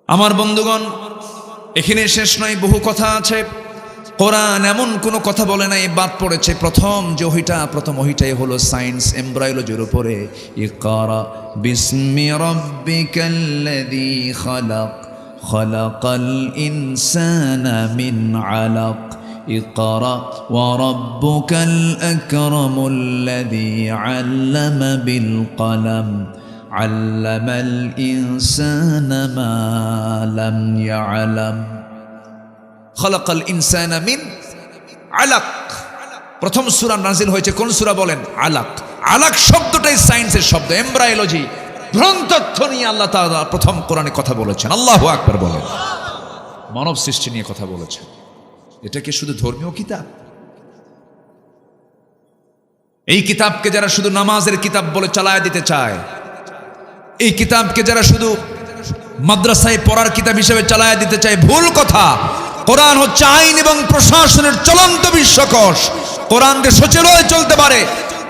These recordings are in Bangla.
আমার বন্ধুগণ, এখানে শেষ নয়, বহু কথা আছে। কোরআন এমন কোনো কথা বলে নাই বাদ পড়েছে। প্রথম ওহিটাই হলো সায়েন্স, এমব্রায়োলজির উপরে। ইকরা বিসমি রাব্বিকাল্লাযী খালাক, খালাকাল ইনসানা মিন আলাক, ইকরা ওয়া রাব্বুকাল আকরামুল্লাযী আল্লামা বিল কলম, আল্লামাল ইনসানা মা লাম ইয়ালাম। খলাকাল ইনসানা মিন আলাক। প্রথম সূরা নাজিল হয়েছে কোন সূরা বলেন? আলাক। আলাক শব্দটাই সায়েন্সের শব্দ, এমব্রায়োলজি, ভ্রূণতত্ত্ব নিয়ে আল্লাহ তাআলা প্রথম কোরআনে কথা বলেছেন। আল্লাহু আকবার বলেন। মানব সৃষ্টি নিয়ে কথা বলেছেন। এটা কি শুধু ধর্মীয় কিতাব? এই কিতাবকে যারা শুধু নামাজের কিতাব বলে চালায় দিতে চায়, এই কিতাবকে যারা শুধু মাদ্রাসায় পড়ার কিতাব হিসেবে চালায় দিতে চায়, ভুল কথা। কোরআন হচ্ছে আইন এবং প্রশাসনের চলন্ত বিশ্বকোষ। কোরআন দিয়ে সচিবালয় চলতে পারে,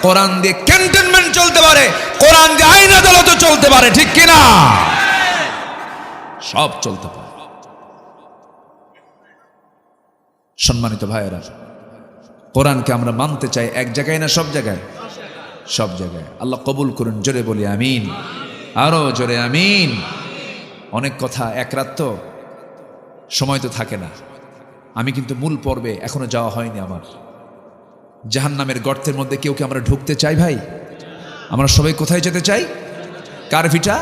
কোরআন দিয়ে ক্যান্টনমেন্ট চলতে পারে, কোরআন দিয়ে আইন আদালত চলতে পারে, ঠিক কিনা? সব চলতে পারে। সম্মানিত ভাইয়েরা, কোরআনকে আমরা মানতে চাই এক জায়গায় না সব জায়গায়? সব জায়গায়। আল্লাহ কবুল করুন। জোরে বলি আমিন, আরো জোরে আমিন। অনেক কথা, এক রাত তো সময় তো থাকে না। আমি কিন্তু মূল পর্বে এখনো যাওয়া হয়নি আমার। জাহান্নামের গর্তের মধ্যে কেউ কি আমরা ঢুকতে চাই ভাই? আমরা সবাই কোথায় যেতে চাই? কার ভিটা?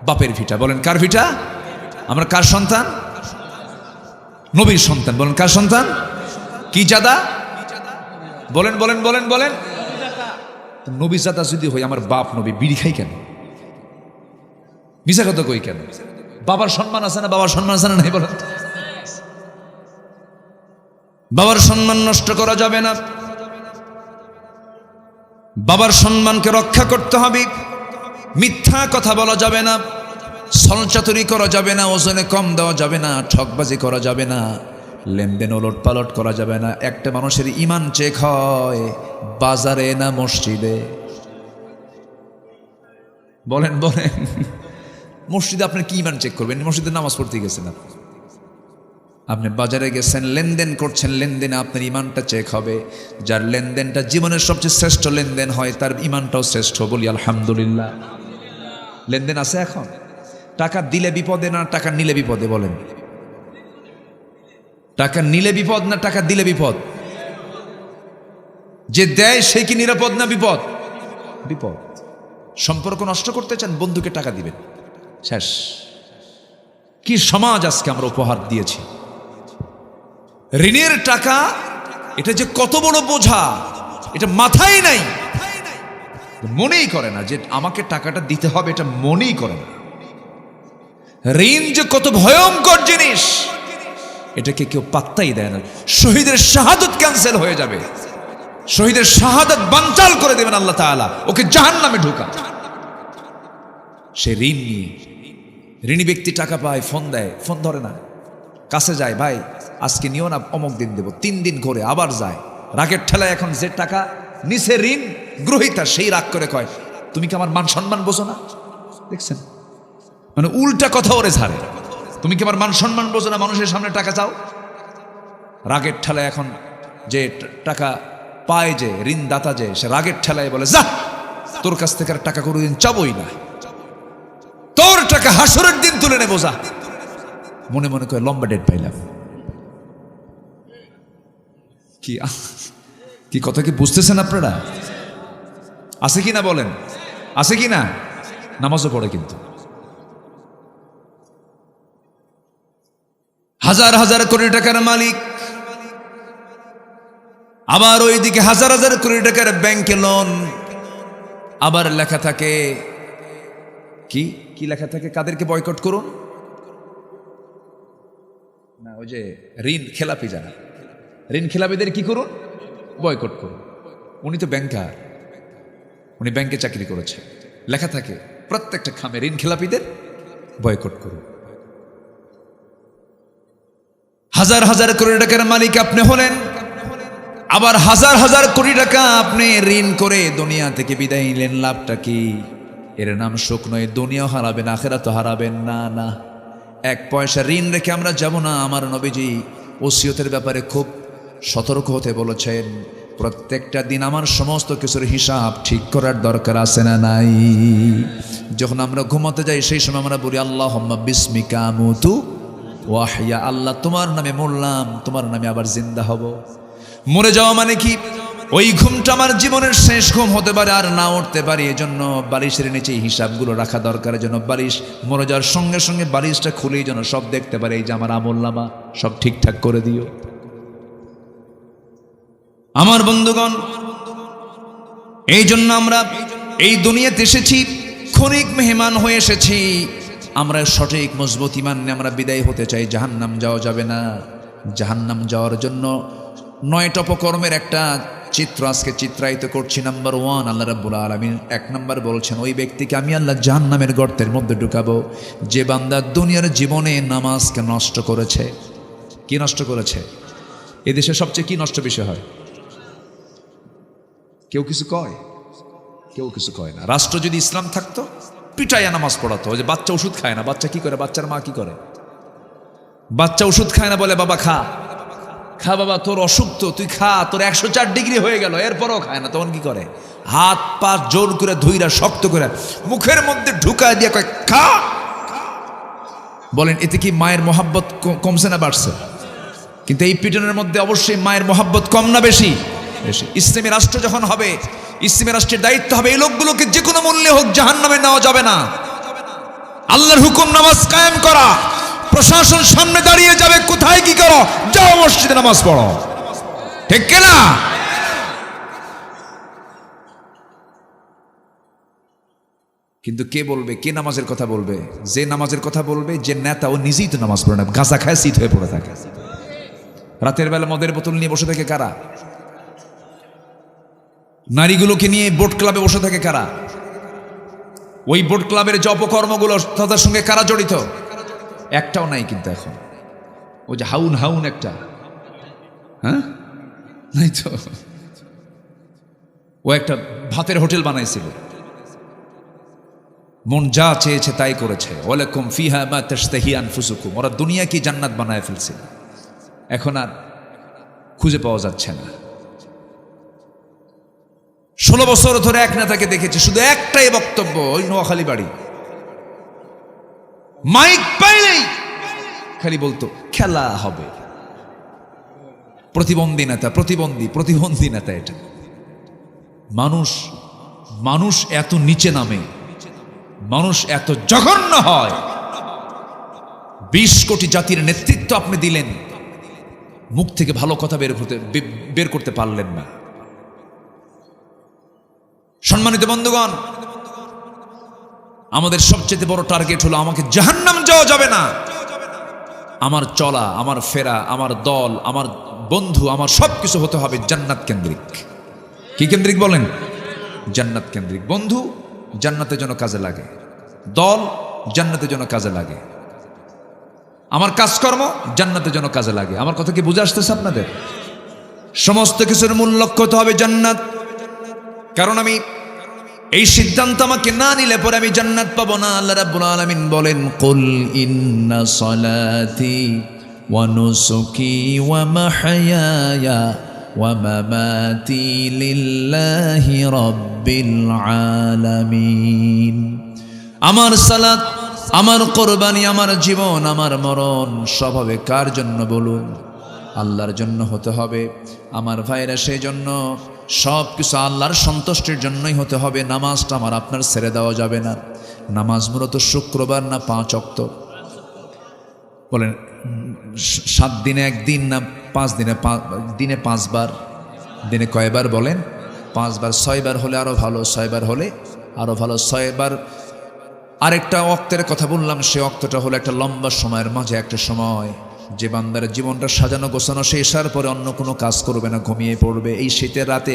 বাপের ভিটা। বলেন কার ভিটা? আমরা কার সন্তান? নবীর সন্তান। বলেন কার সন্তান? কি জাদা? বলেন বলেন বলেন বলেন। নবী জাদা যদি হই, আমার বাপ নবী, বিড়ি খাই কেন? মিশা কথা কই কেন? বাবার সম্মান আছে না? বাবার সম্মান আছে না নাই? বলেন। বাবার সম্মান নষ্ট করা যাবে না। বাবার সম্মানকে রক্ষা করতে হবে। মিথ্যা কথা বলা যাবে না, ছলচাতুরি করা যাবে না, ওজনে কম দেওয়া যাবে না, ঠকবাজি করা যাবে না, লেনদেন ওলট পালট করা যাবে না। একটা মানুষের ঈমান চেক হয় বাজারে না মসজিদে? বলেন বলেন। মসজিদে আপনার কি ঈমান চেক করবেন? মসজিদে নামাজ পড়তে গেছেন আপনি, বাজারে গেছেন, লেনদেন করছেন, লেনদেনে আপনার ঈমানটা চেক হবে। যার লেনদেনটা জীবনের সবচেয়ে শ্রেষ্ঠ লেনদেন হয়, তার ঈমানটাও শ্রেষ্ঠ। বলি আলহামদুলিল্লাহ। লেনদেন আছে এখন? টাকা দিলে বিপদে না টাকা নিলে বিপদে? বলেন। টাকা নিলে বিপদ না টাকা দিলে বিপদ? যে দেয় সে কি নিরাপদ না বিপদ? বিপদ। সম্পর্ক নষ্ট করতে চান, বন্ধুকে টাকা দিবেন, শেষ। কি সমাজ আজকে আমরা উপহার দিয়েছি। ঋণের টাকা, এটা যে কত বড় বোঝা, এটা মাথায় নাই, মনেই করে না যে আমাকে টাকাটা দিতে হবে, এটা মনেই করে না। ঋণ যে কত ভয়ঙ্কর জিনিস, এটাকে কেউ পাত্তাই দেয় না। শহীদের শাহাদত ক্যান্সেল হয়ে যাবে, শহীদের শাহাদত বানচাল করে দেবেন আল্লাহ তাআলা, ওকে জাহান্নামে ঢোকা। সে ঋণ নিয়ে, ঋণী ব্যক্তি টাকা পায়, ফোন দেয়, ফোন ধরে না, কাছে যায়, ভাই আজকে নিও না, অমুক দিন দেব, 3 দিন ঘুরে আবার যায়। রাগের ঠেলায় এখন যে টাকা নিচে ঋণ গ্রহীতা, সেই রাগ করে কয়, তুমি কি আমার মান সম্মান বোঝো না? দেখছেন, মানে উল্টা কথা ওরে ছাড়ে। তুমি কি আমার মান সম্মান বোঝো না? মানুষের সামনে টাকা চাও। রাগের ঠেলায় এখন যে টাকা পায়, যে ঋণদাতা, যে সে রাগের ঠেলায় বলে, যা তোর কাছ থেকে আর টাকা কোনোদিন চাবই না, তোর টাকা হাসরের দিন তুলে নেবো, যা। মনে মনে করে লম্বা ডেট পাইলাম। কি কথা কি বুঝতেছেন আপনারা? আছে কি না বলেন? আছে কি না? নামাজও পড়ে কিন্তু হাজার হাজার কোটি টাকার মালিক, আবার ওইদিকে হাজার হাজার কোটি টাকার ব্যাংকে লোন। আবার লেখা থাকে কি কি লেখা থাকে? কাদেরকে বয়কট করুন না, ওই যে ঋণ খেলাপি, যারা ঋণ খেলাপিদের কি করুন? বয়কট করুন। উনি তো ব্যাংকার, উনি ব্যাংকে চাকরি করেছে, লেখা থাকে প্রত্যেকটা খামে ঋণ খেলাপিদের বয়কট করুন। হাজার হাজার কোটি টাকার মালিক আপনি হলেন, আবার হাজার হাজার কোটি টাকা আপনি ঋণ করে দুনিয়া থেকে বিদায় নিলেন। লাভটা কি? এর নাম সুখ নয়। দুনিয়াও হারাবেন, আখিরাতও হারাবেন। না না, এক পয়সা ঋণ রেখে আমরা যাব না। আমার নবীজি ওসিয়তের ব্যাপারে খুব সতর্ক হতে বলেছেন, প্রত্যেকটা দিন আমার সমস্ত কিছুর হিসাব ঠিক করার দরকার আছে না নাই? যখন আমরা ঘুমাতে যাই সেই সময় আমরা বলি আল্লাহুম্মা বিসমিকা আমুতু ওয়া আহইয়া, আল্লাহ তোমার নামে মরলাম, তোমার নামে আবার জিন্দা হব। মরে যাওয়া মানে কি? ওই ঘুমটা আমার জীবনের শেষ ঘুম হতে পারে, আর না উঠতে পারি, এজন্য বালিশের নিচে হিসাবগুলো রাখা দরকার। যেন বালিশ মরে যাওয়ার সঙ্গে সঙ্গে বালিশটা খুলেই যেন সব দেখতে পারে, এই যে আমার আমলনামা সব ঠিকঠাক করে দিও। আমার বন্ধুগণ, এই জন্য আমরা এই দুনিয়াতে এসেছি, ক্ষণিক মেহমান হয়ে এসেছি। আমরা সঠিক মজবুত ঈমান নিয়ে আমরা বিদায় হতে চাই। জাহান্নাম যাওয়া যাবে না। জাহান্নাম যাওয়ার জন্য 9টা অপকর্মের একটা চিত্র আজকে চিত্রায়িত করছি। নাম্বার 1, আল্লাহ রাব্বুল আলামিন 1 নম্বর বলছেন, ওই ব্যক্তিকে আমি আল্লাহ জাহান্নামের গর্তের মধ্যে ঢুকাবো যে বান্দা দুনিয়ার জীবনে নামাজকে নষ্ট করেছে। কি নষ্ট করেছে? এদেশে সবচেয়ে কি নষ্ট বিষয় হয়? কেউ কিছু কয়? কেউ কিছু কয় না। রাষ্ট্র যদি ইসলাম থাকতো পিটাইয়া নামাজ পড়াতো। যে বাচ্চা ওষুধ খায় না, বাচ্চা কি করে? বাচ্চার মা কি করে? বাচ্চা ওষুধ খায় না, বলে বাবা খা খা, বাবা তোর অসুখ তো, তুই খা, তোর 104 ডিগ্রি হয়ে গেল, এরপরও খায় না। তখন কি করে? হাত পা জোর করে ধুইরা শক্ত করে মুখের মধ্যে ঢুকায় দিয়ে কয় খা। বলেন এতে কি মায়ের মহাব্বত কমছে না বাড়ছে? কিন্তু এই পিটনের মধ্যে অবশ্যই মায়ের মহাব্বত কম না বেশি? বেশি। ইসলামী রাষ্ট্র যখন হবে, ইসলামী রাষ্ট্রের দায়িত্ব হবে এই লোকগুলোকে যে কোনো মূল্যে হোক জাহান্নামে নেওয়া যাবে না। আল্লাহর হুকুম নামাজ কায়েম করা। প্রশাসন সামনে দাঁড়িয়ে যাবে, কোথায় কি করো? যাও মসজিদে নামাজ পড়ো। ঠিক কিনা? কিন্তু কে বলবে? কে নামাজের কথা বলবে? যে নামাজের কথা বলবে যে নেতা, ও নিজেই তো নামাজ পড়ে না, গাঁজা খায় শীত হয়ে পড়ে থাকে। রাতের বেলা মদের বোতল নিয়ে বসে থাকে কারা? নারীগুলোকে নিয়ে বোট ক্লাবে বসে থাকে কারা? ওই বোট ক্লাবের যে অপকর্মগুলো তাদের সঙ্গে কারা জড়িত? একটাও নাই কিন্তু এখন। ওই যে হাউন হাউন একটা, হ্যাঁ নাই তো। ও একটা ভাতের হোটেল বানাইছিল, মন যা চেয়েছে তাই করেছে। ওয়ালাকুম ফিহা মা তাশতাহি আনফুসুকুম। ওরা দুনিয়া কি জান্নাত বানায় ফেলছে, এখন আর খুঁজে পাওয়া যাচ্ছে না। 16 বছর ধরে এক নেতাকে দেখেছি, শুধু একটাই বক্তব্য, ওই নোয়াখালী বাড়ি, মাইক পাইলেই খালি বলতো খেলা হবে। প্রতিবন্ধী নেতা, প্রতিবন্ধী নেতা। এটা মানুষ মানুষ এত নিচে নামে, মানুষ এত জঘন্য হয়। 20 কোটি জাতির নেতৃত্ব আপনি দিলেন, মুখ থেকে ভালো কথা বের করতে পারলেন না। সম্মানিত বন্ধুগণ, আমাদের সবচেয়ে বড় টার্গেট হলো আমাকে জাহান্নাম যাওয়া যাবে না। আমার চলা, আমার ফেরা, আমার দল, আমার বন্ধু, আমার সবকিছু হতে হবে জান্নাত কেন্দ্রিক। কি কেন্দ্রিক বলেন? জান্নাত কেন্দ্রিক। বন্ধু জান্নাতের জন্য কাজে লাগে, দল জান্নাতের জন্য কাজে লাগে, আমার কাজকর্ম জান্নাতের জন্য কাজে লাগে। আমার কথা কি বুঝে আসতেছে আপনাদের? সমস্ত কিছুর মূল লক্ষ্য হতে হবে জান্নাত। কারণ আমি এই সিদ্ধান্ত আমাকে না নিলে পরে আমি জান্নাত পাবো না। আল্লাহ রাব্বুল আলামিন বলেন, কুল ইন্না সলাতি ওয়া নুসুকি ওয়া মাহইয়ায়া ওয়া মামাতি লিল্লাহি রাব্বিল আলামিন। আমার সালাত, আমার কোরবানি, আমার জীবন, আমার মরণ সব হবে কার জন্য বলুন? আল্লাহর জন্য হতে হবে। আমার ভাইরা, সেই জন্য সব কিছু আল্লাহর সন্তুষ্টির জন্যই হতে হবে। নামাজটা আমার আপনার ছেড়ে দেওয়া যাবে না। নামাজ মূলত শুক্রবার না 5 ওয়াক্ত? বলেন 7 দিনে 1 দিন না 5 দিনে? দিনে 5 বার। দিনে কয়বার বলেন? 5 বার। 6 বার হলে আরো ভালো, 6 বার হলে আরো ভালো। 6 বার। আরেকটা ওয়াক্তের কথা বললাম, সে ওয়াক্তটা হলো একটা লম্বা সময়ের মাঝে একটা সময়, যে বান্দার জীবনটা সাজানো গোছানো শেষ হওয়ার পরে অন্য কোনো কাজ করবে না, ঘুমিয়ে পড়বে। এই শীতের রাতে,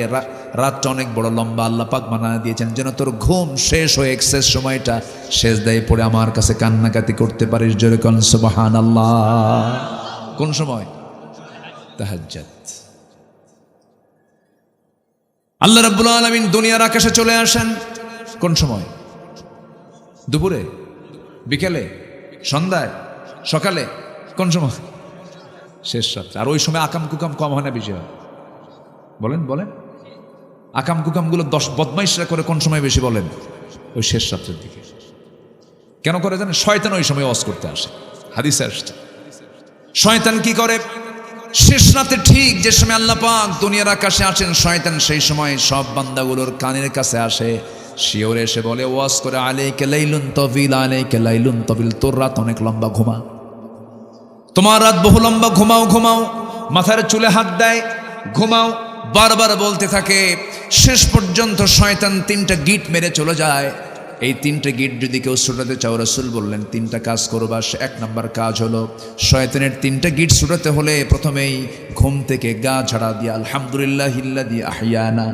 রাতটা অনেক বড় লম্বা, আল্লাহ পাক বানায় দিয়েছেন যেন তোর ঘুম শেষ হয়ে এক্সেস সময়টা সেজদায় পড়ে আমার কাছে কান্নাকাটি করতে পারিস। জোরে কোন সুবহানাল্লাহ। কোন সময়? তাহাজ্জুদ। আল্লাহ রাব্বুল আলামিন দুনিয়ার আকাশে চলে আসেন কোন সময়? দুপুরে, বিকেলে, সন্ধ্যায়? সকালে? কোন সময়? শেষ রাত্রে। আর ওই সময় আকাম কুকাম কম হয় না বেশি হয়? বলেন বলেন। আকাম কুকামগুলো 10 বদমাইশরা করে কোন সময় বেশি বলেন? ওই শেষ রাত্রের দিকে। কেন করে জানেন? শয়তান ওই সময় ওয়াজ করতে আসে, হাদিসে আসছে। শয়তান কি করে? শেষ রাতে ঠিক যে সময় আল্লাহ পাক দুনিয়ার আকাশে আসেন, শয়তান সেই সময় সব বান্দাগুলোর কানের কাছে আসে, শিওরে এসে বলে, ওয়াজ করে, আলাইকা লাইলুন তাবিল, আলাইকা লাইলুন তাবিল, তোর রাত অনেক লম্বা, ঘুমা, তোমার রাত বহু লম্বা, ঘুমাও ঘুমাও। মাথার চুলে হাত দেয়, ঘুমাও, বারবার বলতে থাকে। শেষ পর্যন্ত শয়তান 3টা গিট মেরে চলে যায়। এই 3টে গিট যদি কেউ ছুটাতে চাও, রাসূল বললেন 3টা কাজ করবা। 1 নম্বর কাজ হলো, শয়তানের 3টা গিট ছুটাতে হলে প্রথমেই ঘুম থেকে গা ঝাড়া দিয়ে আলহামদুলিল্লাহিল্লাযী আহইয়ানা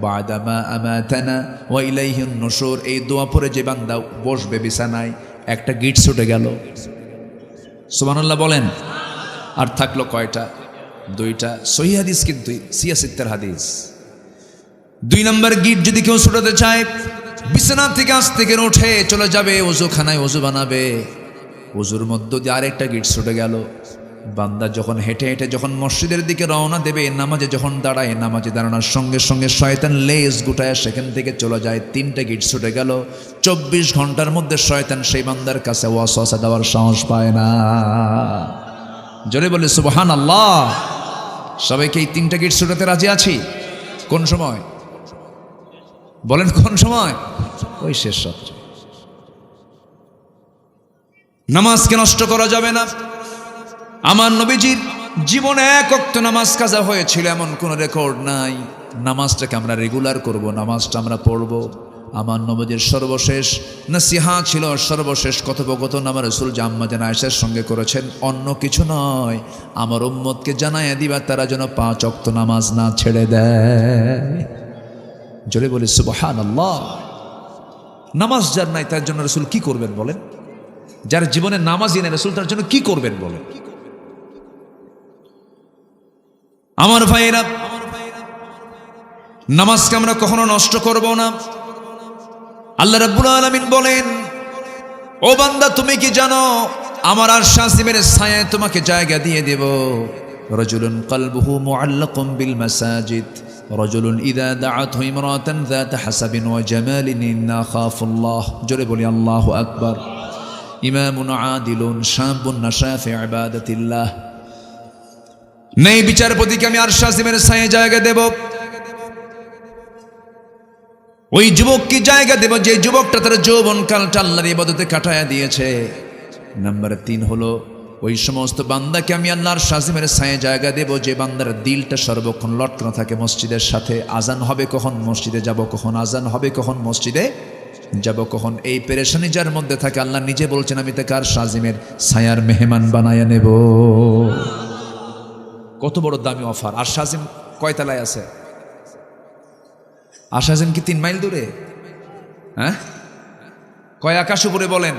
বা'দা মা আমাতানা ওয়া ইলাইহিন নুশুর, এই দোয়া পড়ে যে বান্দা বসবে বিছানায়, একটা গিট ছুটে গেল। সুবহানাল্লাহ বলেন। আর থাকলো কয়টা? 2টা। সহিহ হাদিস, কিন্তু সিয়াসিত্তের হাদিস। 2 নম্বর গিট যদি কেউ ছুটাতে চায়, বিছানা থেকে আস্তে করে উঠে চলে যাবে ওযুখানায়, ওযু বানাবে। ওযুর মধ্য দিয়ে আরেকটা গিট ছুটে গেল। বান্দা যখন হেঁটে হেঁটে যখন মসজিদের দিকে রওনা দেবে, নামাজে যখন দাঁড়ায়, নামাজে দাঁড়ানোর সঙ্গে সঙ্গে শয়তান লেজ গুটায় সেখান থেকে চলে যায়। 3টে গিট ছুটে গেল। 24 ঘন্টার মধ্যে শয়তান সেই বান্দার কাছে ওয়াসওয়াসা দেওয়ার সাহস পায় না। জোরে বলে সুবহানাল্লাহ। সবাইকে এই 3টে গিট ছুটাতে রাজি আছি? কোন সময় বলেন? কোন সময়? ওই শেষ রাত্রে। নামাজকে নষ্ট করা যাবে না। আমার নবীজির জীবনে 1 ওয়াক্ত নামাজ কাজা হয়েছিল এমন কোন রেকর্ড নাই। নামাজটাকে আমরা রেগুলার করব, নামাজটা আমরা পড়ব। আমার নবীজির সর্বশেষ নসিহা ছিল, সর্বশেষ কথোপকথন আমার রাসূল আম্মা জান আয়েশার সঙ্গে করেছেন, অন্য কিছু নয়, আমার উম্মতকে জানাইয়া দিবা তারা যেন 5 ওয়াক্ত নামাজ না ছেড়ে দেয়। জোরে বলি সুবহানাল্লাহ। নামাজ যার নাই তার জন্য রাসূল কি করবেন বলেন? যার জীবনে নামাজই নেই, রাসূল তার জন্য কি করবেন বলেন? আমার ভাইয়েরা, নামাজকে আমরা কখনো নষ্ট করব না। আল্লাহ রাব্বুল আলামিন বলেন, ও বান্দা তুমি কি জানো আমার আরশ আজিমের ছায়ায় তোমাকে জায়গা দিয়ে দেব। রাজুলুন কলবুহু মুআল্লাকুম বিল মাসাজিদ, রাজুলুন ইযা দাআতহু ইমরাতান যাতা হাসাবিন ওয়া জামালিন ইন্না খাফুল্লাহ। জোরে বলি আল্লাহু আকবার। ইমামুন আদিলুন শাবুন নাশা ফি ইবাদাতিল্লাহ। নেই বিচারপতিকে আমি আরশ আজিমের ছায়ায় জায়গা দেব। ওই যুবককে জায়গা দেব যে যুবকটা তার যৌবনকালটা আল্লাহর ইবাদতে কাটায়া দিয়েছে। নাম্বার 3 হলো, ওই সমস্ত বান্দাকে আমি আল্লাহর শাজিমের ছায়ে জায়গা দেব যে বান্দার দিলটা সর্বক্ষণ লটকানো থাকে মসজিদের সাথে। আজান হবে কখন, মসজিদে যাব কখন, আজান হবে কখন, মসজিদে যাব কখন, এই পেরেশানি যার মধ্যে থাকে, আল্লাহ নিজে বলছেন আমি তাকে আর শাজিমের ছায়ার মেহমান বানায়া নেব। কত বড় দামি অফার! আর শাজিম কয় তলায় আছে? আর শাজিম কি 3 মাইল দূরে? হ্যাঁ, কয় আকাশ উপরে বলেন?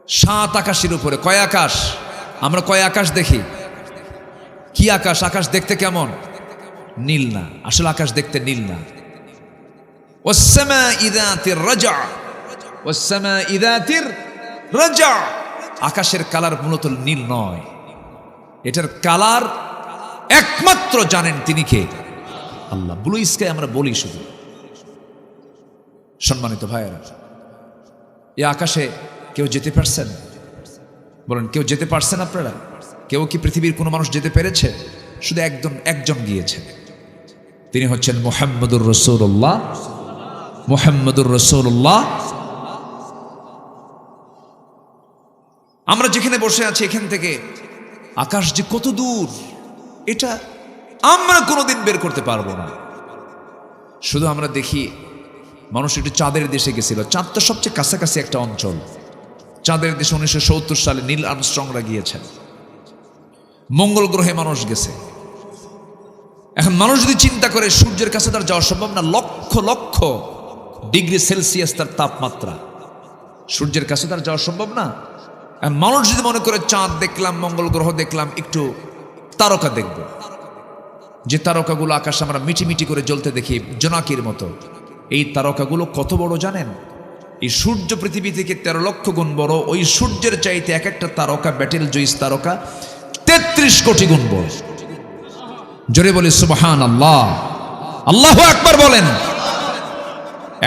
7 আকাশের উপরে। কয় আকাশ? আমরা কয় আকাশ দেখি? কি আকাশ? আকাশ দেখতে কেমন? নীল না, আসলে আকাশ দেখতে নীল না। ওয়াস-সামা'i যাতির রাজা, ওয়াস-সামা'i যাতির রাজা। আকাশের কালার মূলত নীল নয়, এটার কালার একমাত্র জানেন তিনি কে? আল্লাহ। ব্লু স্কাই আমরা বলি শুধু। সম্মানিত ভাইয়েরা, এই আকাশে কেউ যেতে পারছেন? বলেন, কেউ যেতে পারছেন আপনারা? কেউ কি পৃথিবীর কোনো মানুষ যেতে পেরেছে? শুধু একজন গিয়েছেন, তিনি হচ্ছেন মুহাম্মদুর রাসূলুল্লাহ। মুহাম্মদুর রাসূলুল্লাহ। আমরা যেখানে বসে আছি এখান থেকে আকাশ যে কত দূর, এটা আমরা কোনোদিন বের করতে পারবো না। শুধু আমরা দেখি মানুষ একটু চাঁদের দেশে গেছিল। চাঁদ তো সবচেয়ে কাছাকাছি একটা অঞ্চল। চাঁদের দেশে 1970 সালে নীল আর্মস্ট্রংরা গিয়েছেন। মঙ্গল গ্রহে মানুষ গেছে। এখন মানুষ যদি চিন্তা করে সূর্যের কাছে তার যাওয়া সম্ভব না, লক্ষ লক্ষ ডিগ্রি সেলসিয়াস তার তাপমাত্রা, সূর্যের কাছে তার যাওয়া সম্ভব না। এখন মানুষ যদি মনে করে চাঁদ দেখলাম, মঙ্গল গ্রহ দেখলাম, একটু তারকা দেখব, যে তারকাগুলো আকাশে আমরা মিটি মিটি করে জ্বলতে দেখি জোনাকির মতো, এই তারকাগুলো কত বড় জানেন? এই সূর্য পৃথিবী থেকে 13 লক্ষ গুণ বড়, ওই সূর্যের চাইতে এক একটা তারকা, ব্যাটেল জয়িস তারকা 33 কোটি গুণ বড়। জোরে বলি সুবহানাল্লাহ, আল্লাহু আকবার বলেন।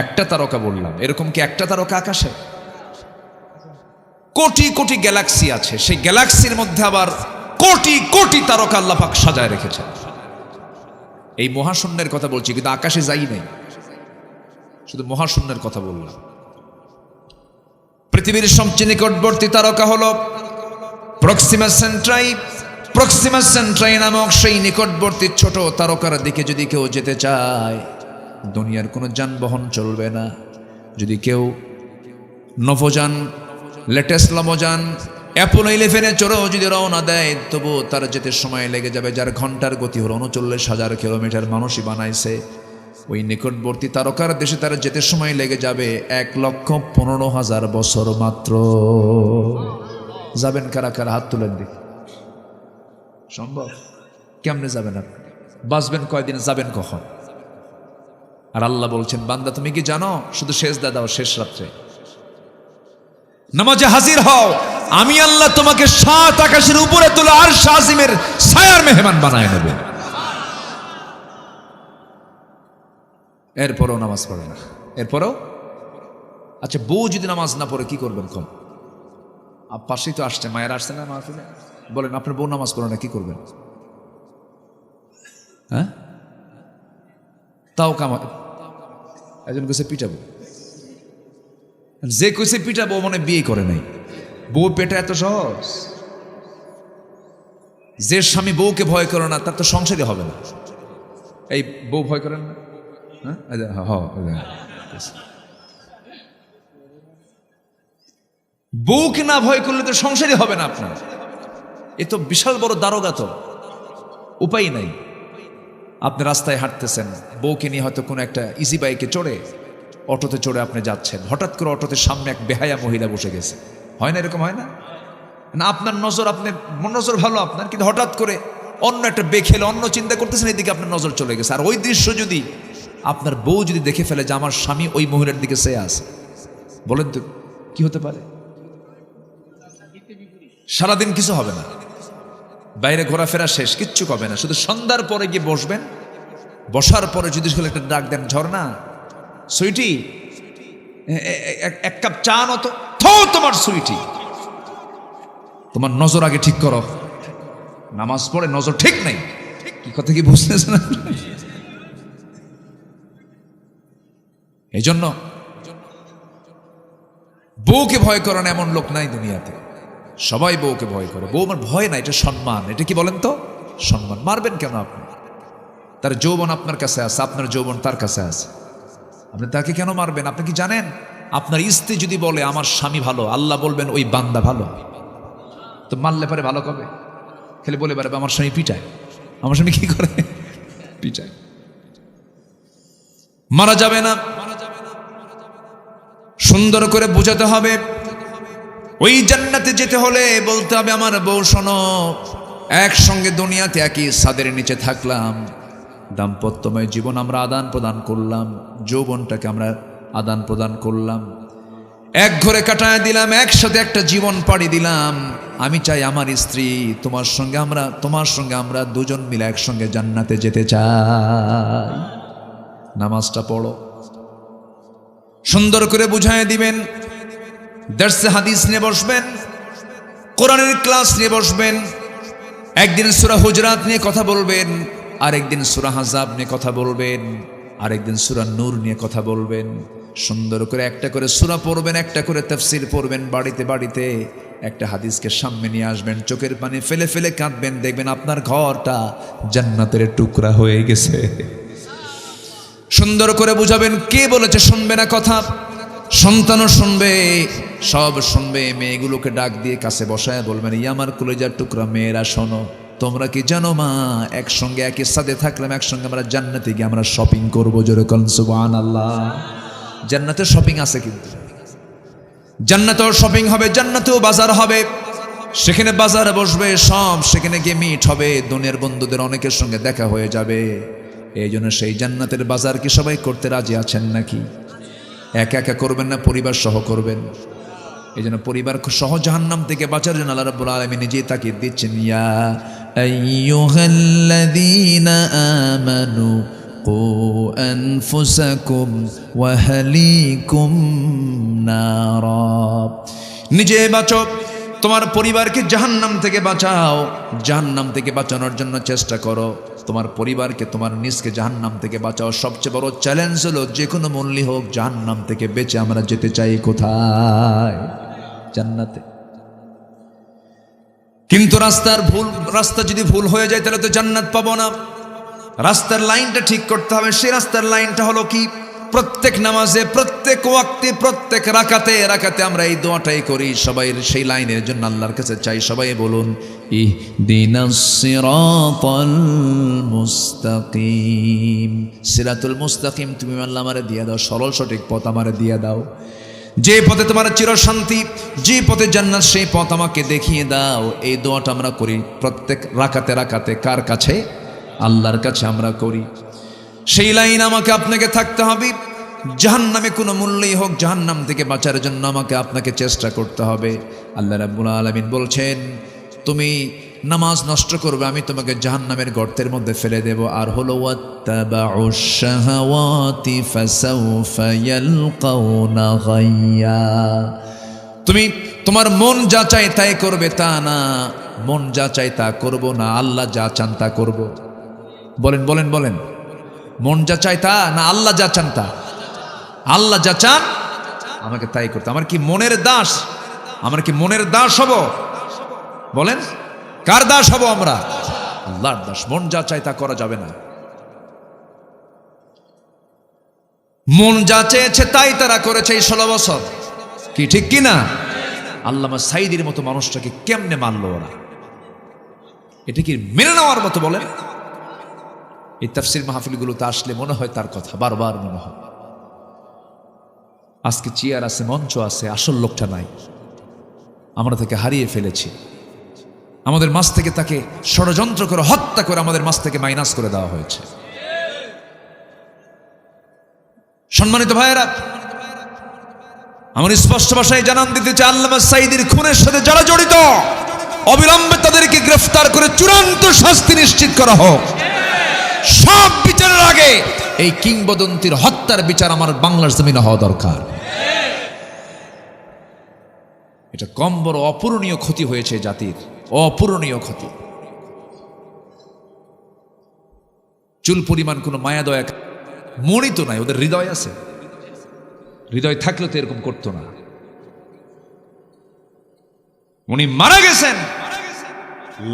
একটা তারকা বললাম, এরকম কি একটা তারকা আকাশে? কোটি কোটি গ্যালাক্সি আছে, সেই গ্যালাক্সির মধ্যে আবার কোটি কোটি তারকা আল্লাহ পাক সাজায় রেখেছেন। এই মহাশূন্যের কথা বলছি, কিন্তু আকাশে যাই নাই, শুধু মহাশূন্যের কথা বললাম। পৃথিবীর সবচেয়ে নিকটবর্তী তারকা হলো প্রক্সিমা সেন্ট্রাই। প্রক্সিমা সেন্ট্রাই নামক সেই নিকটবর্তী ছোট তারকার দিকে যদি কেউ যেতে চায়, দুনিয়ার কোনো যানবাহন চলবে না। যদি কেউ নভোযান, লেটেস্ট নভোযান অ্যাপোলো 11-এ চড়েও যদি রওনা দেয়, তবু তার যেতে সময় লেগে যাবে, যার ঘন্টার গতি হলো 39,000 কিলোমিটার মানুষই বানাইছে। ওই নিকটবর্তী তারকার দেশে তার যেতে সময় লেগে যাবে 1,15,000 বছর মাত্র। যাবেন কারা কারা? হাত তুলেন দেখি। সম্ভব? কেমনে যাবেন আপনি? বাঁচবেন কয়দিন, যাবেন কখন? আর আল্লাহ বলছেন, বান্দা তুমি কি জানো, শুধু সেজদা দাও শেষ রাত্রে, নামাজে হাজির হও, আমি আল্লাহ তোমাকে 7 আকাশের উপরে তুলে আরশ আজিমের ছায়ার মেহমান বানায় নেব। এরপরও নামাজ পড়ে না, এরপরও। আচ্ছা, বউ যদি নামাজ না পড়ে কি করবেন? কম পাশেই তো আসছে, মায়ের আসছে না মাহফিলে, বলেন আপনার বউ নামাজ পড়ে না, কি করবেন? হ্যাঁ, তাও কামা একজন কইছে পিটাবো, যে কইছে পিটাবো মানে বিয়ে করে নাই। বউ পেটা এত সহজ? যে স্বামী বউকে ভয় করে না, তার তো সংসারই হবে না। এই বউ ভয় করেন না? বউকে না ভয় করলে তো সংসারই হবে না আপনার। এ তো বিশাল বড় দারোগা, তো উপায় নাই। আপনি রাস্তায় হাঁটতেছেন, বউকে নিয়ে হয়তো কোনো একটা ইজি বাইকে চড়ে, অটোতে চড়ে আপনি যাচ্ছেন, হঠাৎ করে অটোতে সামনে এক বেহায়া মহিলা বসে গেছে। হয় না এরকম? হয় না? আপনার নজর, আপনার নজর ভালো আপনার, কিন্তু হঠাৎ করে অন্য একটা বেখেলে অন্য চিন্তা করতেছেন, এদিকে আপনার নজর চলে গেছে। আর ওই দৃশ্য যদি আপনার বউ যদি দেখে ফেলে যে আমার স্বামী ওই মহিলার দিকে চেয়ে আছে, বলেন তো কি হতে পারে? সারাদিন কিছু হবে না, বাইরে ঘোরাফেরা শেষ, কিচ্ছু হবে না। শুধু সন্ধ্যার পরে গিয়ে বসবেন, বসার পরে যদি একটা ডাক দেন, ঝর্ণা সুইটি এক কাপ চা নত, তোমার সুইটি, তোমার নজর আগে ঠিক করো। নামাজ পড়ে নজর ঠিক নাই, কি কথা কি বুঝতেছেন? এই জন্য বউকে ভয় করেন এমন লোক নাই দুনিয়াতে। সবাই বউকে ভয় করে। বউ আমার ভয় না, এটা সম্মান। এটা কি বলেন তো? সম্মান। মারবেন কেন আপনি? তার যৌবন আপনার কাছে আছে, আপনার যৌবন তার কাছে আছে, আপনি তাকে কেন মারবেন? আপনি কি জানেন, আপনার স্ত্রী যদি বলে আমার স্বামী ভালো, আল্লাহ বলবেন ওই বান্দা ভালো, তো মারলে পারে ভালো কবে? খেলে বলে পারে আমার স্বামী পিটায়, আমার স্বামী কি করে? পিটায়। মারা যাবে না, সুন্দর করে বোঝাতে হবে। ওই জান্নাতে যেতে হলে বলতে হবে, আমার বউ শোনো, একসঙ্গে দুনিয়াতে একই ছাদের নিচে থাকলাম, দাম্পত্যময় জীবন আমরা আদান প্রদান করলাম, যৌবনটাকে আমরা আদান প্রদান করলাম, এক ঘরে কাটায় দিলাম, একসাথে একটা জীবন পাড়ি দিলাম। আমি চাই আমার স্ত্রী তোমার সঙ্গে আমরা দুজন মিলে একসঙ্গে জান্নাতে যেতে চাই। নামাজটা পড়ো, সুন্দর করে বুঝায় দিবেন, দর্সে হাদিস নিয়ে বসবেন, কোরআনের ক্লাস নিয়ে বসবেন। একদিন সূরা হুজরাত নিয়ে কথা বলবেন, আরেকদিন সূরা আহজাব নিয়ে কথা বলবেন, আরেকদিন সূরা নূর নিয়ে কথা বলবেন। সুন্দর করে একটা করে সূরা পড়বেন, একটা করে তাফসীর পড়বেন। বাড়িতে বাড়িতে একটা হাদিসকে সামনে নিয়ে আসবেন, চোখের পানি ফেলে ফেলে কাঁদবেন, দেখবেন আপনার ঘরটা জান্নাতের টুকরা হয়ে গেছে। সুন্দর করে বুঝাবেন, কে বলেছে শুনবে না কথা? সন্তানও শুনবে, সব শুনবে। মেয়েগুলোকে ডাক দিয়ে কাছে বসায় বলবেন, এই আমার কলিজার টুকরা মেয়েরা শোনো, তোমরা কি জানো মা, একসঙ্গে একই সাথে থাকলাম, একসঙ্গে আমরা জান্নাতে গিয়ে আমরা শপিং করবো। জোরে বলেন সুবহানাল্লাহ। জান্নাতের শপিং আছে, কিন্তু জান্নাতেও শপিং হবে, জান্নাতেও বাজার হবে। সেখানে বাজারে বসবে সব, সেখানে গিয়ে মিট হবে, দুনিয়ার বন্ধুদের অনেকের সঙ্গে দেখা হয়ে যাবে। এই জন্য সেই জান্নাতের বাজার কি সবাই করতে রাজি আছেন নাকি? একা একা করবেন না, পরিবার সহ করবেন। এই জন্য পরিবার সহ জাহান্নাম থেকে বাঁচার জন্য আল্লাহ রাব্বুল আলামিন নিজেই তাকিদ দিচ্ছেন, ইয়া আইয়ুহাল্লাযীনা আমানু কু আনফুসাকুম ওয়া আহলিকুম নারা। নিজে বাঁচো, তোমার পরিবারকে জাহান্নাম থেকে বাঁচাও। জাহান্নাম থেকে বাঁচানোর জন্য চেষ্টা করো, তোমার পরিবারকে, তোমার নিজকে জাহান্নাম থেকে বাঁচাও। সবচেয়ে বড় চ্যালেঞ্জ হলো যে কোনো মূল্যে হোক জাহান্নাম থেকে বেঁচে আমরা যেতে চাই কোথায়? জান্নাতে। কিন্তু রাস্তা যদি ভুল হয়ে যায় তাহলে তো জান্নাত পাবো না। রাস্তার লাইনটা ঠিক করতে হবে। সেই রাস্তার লাইনটা হলো কি? প্রত্যেক নামাজে, প্রত্যেক ওয়াক্তে, প্রত্যেক রাকাতে আমরা এই দোয়াটাই করি। সবাই সেই লাইনের জন্য আল্লাহর কাছে চাই। সবাই বলুন, ইহদিনাস সিরাতাল মুস্তাকিম। সিরাতুল মুস্তাকিম তুমি আল্লাহ আমারে দিয়ে দাও, সরল সঠিক পথ আমারে দিয়ে দাও। যে পথে তোমার চিরশান্তি, যে পথে জান্নাত, সেই পথ আমাকে দেখিয়ে দাও। এই দোয়াটা আমরা করি প্রত্যেক রাকাতে। কার কাছে? আল্লাহর কাছে আমরা করি। সেই লাইন আমাকে আপনাকে থাকতে হবে। জাহান্নামে কোনো মূল্যই হোক জাহান্নাম থেকে বাঁচার জন্য আমাকে আপনাকে চেষ্টা করতে হবে। আল্লাহ রাব্বুল আলামিন বলছেন, তুমি নামাজ নষ্ট করবে, আমি তোমাকে জাহান্নামের গর্তের মধ্যে ফেলে দেব। আর হলো ওয়াত্তাবাউশ শাহাওয়াতি ফাসাউফা ইয়ালকাউনা গাইয়া। তুমি তোমার মন যা চায় তাই করবে, তা না। মন যা চায় তা করব না, আল্লাহ যা চান তা করব। বলেন, মন যা চায় তা না, আল্লাহ যা চান তা? আল্লাহ যা চান আমাকে তাই করতে। আমার কি মনের দাস? আমার কি মনের দাস হব? বলেন, কার দাস হব আমরা? আল্লাহর দাস। মন যা চায় তা করা যাবে না। মন যা চেয়েছে তাই তারা করেছে এই 16 বছর। কি ঠিক কি না? আল্লামা সাঈদীর মতো মানুষটাকে কেমনে মানলো ওরা? এটা কি মেনে নেওয়ার মতো? বলেন। এই তাফসীর মাহফিলগুলোতে আসলে মনে হয় তার কথা, বারবার মনে হয়। আজকে চেয়ার আছে, মঞ্চ আছে, আসল লোকটা নাই। আমরা তাকে হারিয়ে ফেলেছি। আমাদের মাঝ থেকে তাকে ষড়যন্ত্র করে হত্যা করে আমাদের মাঝ থেকে মাইনাস করে দেওয়া হয়েছে। সম্মানিত ভাইয়েরা, আমার স্পষ্ট ভাষায় জানান দিতে চাই, আল্লামা সাঈদীর খুনের সাথে যারা জড়িত, অবিলম্বে তাদেরকে গ্রেফতার করে চূড়ান্ত শাস্তি নিশ্চিত করা হোক। সব বিচারের আগে এই কিংবদন্তির হত্যার বিচার আমার বাংলার জমিনে হওয়া দরকার। এটা কম বড় অপূরণীয় ক্ষতি হয়েছে জাতির, অপূরণীয় ক্ষতি। চুল পরিমাণ কোনো মায়া দয়া মনই তো নাই, ওদের হৃদয় আছে। হৃদয় থাকলে তো এরকম করতো না। উনি মারা গেছেন,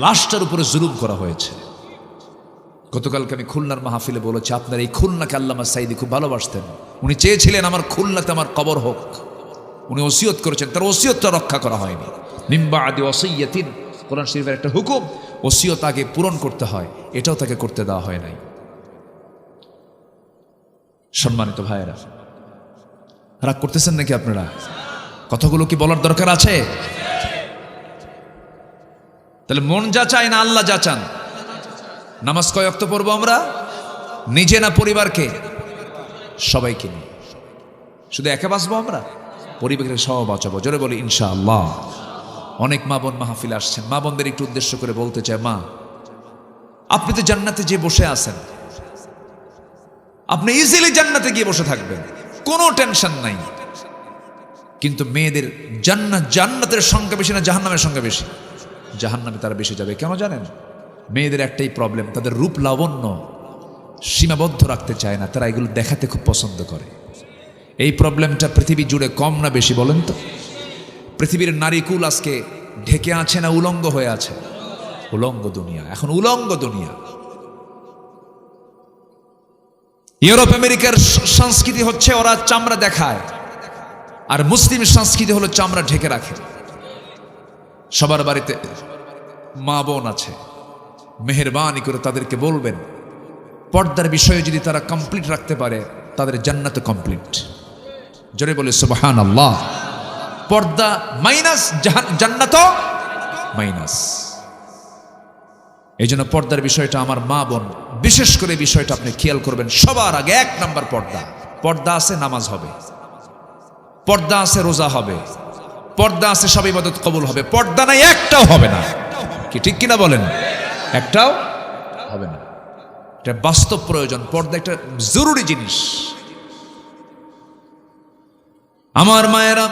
লাশটার উপরে জুলুম করা হয়েছে। গতকালকে আমি খুলনার মাহফিলে বলেছি, আপনার এই খুলনাকে আল্লামা সাঈদী খুব ভালোবাসতেন। উনি চেয়েছিলেন আমার খুলনাতে আমার কবর হোক। উনি ওসিয়ত করেছেন, তার ওসিয়তটা রক্ষা করা হয়নি। মিন বাদি ওসিয়্যাতিন, কোরআন শরীফের একটা হুকুম, ওসিয়ত আগে পূরণ করতে হয়, এটাও তাকে করতে দেওয়া হয় নাই। সম্মানিত ভাইয়েরা, রাগ করতেছেন নাকি আপনারা? কথাগুলো কি বলার দরকার আছে? তাহলে মন যা চায় না আল্লাহ যা চান। নামাজ কয় ওয়াক্ত পড়বো আমরা? নিজে না পরিবারকে? সবাইকে নিয়ে। শুধু একা বাঁচবো আমরা? পরিবারকে সহ বাঁচাবো। জোরে বলি ইনশাআল্লাহ। অনেক মা বোন মাহফিলে আসছেন। মা বোনদের একটু উদ্দেশ্য করে বলতে চাই, মা, আপনি তো জান্নাতে যে বসে আছেন, আপনি ইজিলি জান্নাতে গিয়ে বসে থাকবেন, কোনো টেনশন নাই। কিন্তু মেয়েদের জান্নাতের সংখ্যা বেশি না জাহান্নামের সংখ্যা বেশি? জাহান্নামে তারা বেশি যাবে। কেন জানেন? মেয়েদের একটাই প্রবলেম, তাদের রূপ লাবণ্য সীমাবদ্ধ রাখতে চায় না, তারা এগুলো দেখাতে খুব পছন্দ করে। এই প্রবলেমটা পৃথিবী জুড়ে কম না বেশি বলেন তো? পৃথিবীর নারীকুল আজকে ঢেকে আছে না উলঙ্গ হয়ে আছে? উলঙ্গ দুনিয়া, এখন উলঙ্গ দুনিয়া। ইউরোপ আমেরিকার সংস্কৃতি হচ্ছে ওরা চামড়া দেখায়, আর মুসলিম সংস্কৃতি হলো চামড়া ঢেকে রাখে। সবার বাড়িতে মা বোন আছে, মেহেরবানি করে তাদেরকে বলবেন, পর্দার বিষয়ে যদি তারা কমপ্লিট রাখতে পারে তাদের জান্নাত কমপ্লিট। জোরে বলে সুবহানাল্লাহ। পর্দা মাইনাস, জান্নাত মাইনাস। এই জন্য পর্দার বিষয়টা আমার মা বোন বিশেষ করে বিষয়টা আপনি খেয়াল করবেন। সবার আগে 1 নাম্বার পর্দা। পর্দা আছে, নামাজ হবে। পর্দা আছে রোজা হবে, পর্দা আছে সব ইবাদত কবুল হবে, পর্দা নাই একটাও হবে না। কি ঠিক কিনা বলেন? একটাও হবে না। এটা বাস্তব প্রয়োজন। পর্দা একটা জরুরি জিনিস। আমার মায়েরা,